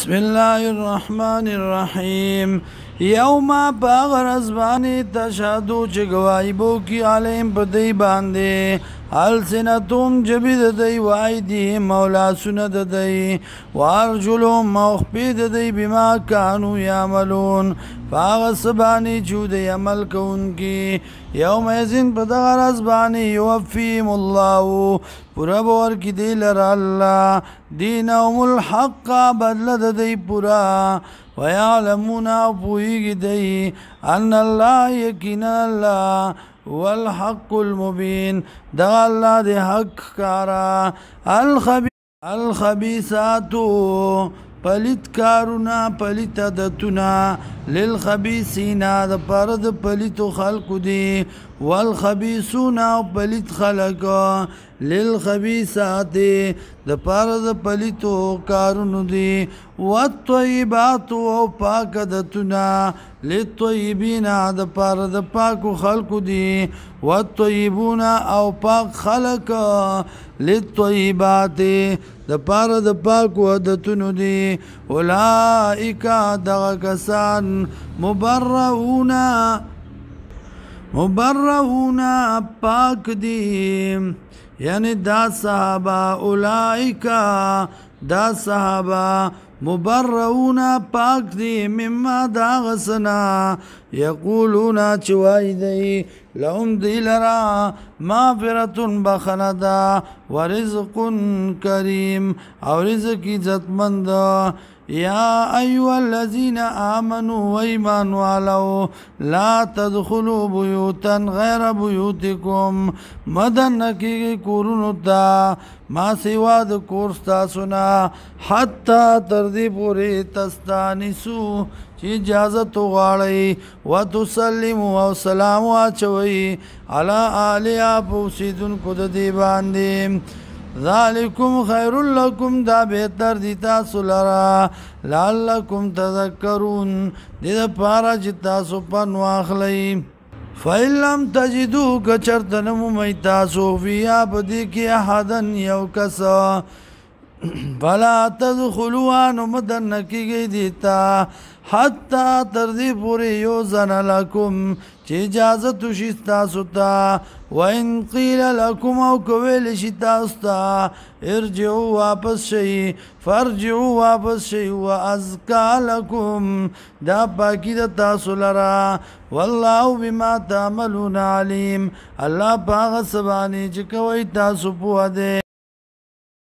بسم الله الرحمن الرحیم یوم باغر ازبانی تشهدو چه گواهی بو کی علیم پدی باندے السنتم جبید دی وعیدی مولا سند دی وارجلهم موخبید دی بما کانو یعملون فاغ سبانی چود عمل کون کی یوم ازن پدغر ازبانی یوفیم اللہ پورا بور کی دی لر اللہ دینهم الحق بدل دی پورا ويعلمون أبويك دي أن الله يكين الله والحق المبين دغ الله دي حق كارا الخبيثات پلیت کارونا پلیت عدتنا للخبیثین دا پرد پلیت خلق دی والخبیثون پلیت خلق للخبیثات دا پرد پلیت کارون دی والطیبات و پاک عدتنا للطیبین دا پرد پاک خلق دی والطیبون او پاک خلق للطیبات دا پرد پاک عدتن دی اولائکا دغا کسان مبرعون پاک دی یعنی دا صحابہ اولائکا دا صحابہ مبرعون پاک دی مما دا غسنا یقولون چوائی دی لهم دی لرا مغفرتن بخندا ورزق کریم او رزق عزت مند یا ایوہ الذین آمنوا ویمان والو لا تدخلوا بیوتا غیر بیوتکم مدن نکی کورنو تا ما سواد کورستا سنا حتی تردی پوری تستانسو چی اجازت غاڑی و تسلمو او سلامو آچوئی علا آلیا پوسیدن کد دی باندیم ذالکم خیر لکم دا بہتر دی تاسو لرا لعلکم تذکرون دی دا پارا چی تاسو پنواخلی فَإِن لَمْ تَجِدُوا کچرتنمو می تاسو فیا پدی کی احدن یو کسا فلا تدخلوان مدن نکی گئی دیتا حتی تردی پوری یوزن لکم چی اجازت شستا ستا وَإِن قِيلَ لَكُمْ او کویل شتا ستا ارجعو واپس شئی فرجعو واپس شئی وَأَزْكَى لَكُمْ دا پاکی دا تاسو لرا واللہ بما تعملون علیم اللہ پاغ سبانی چکوئی تاسو پوہ دے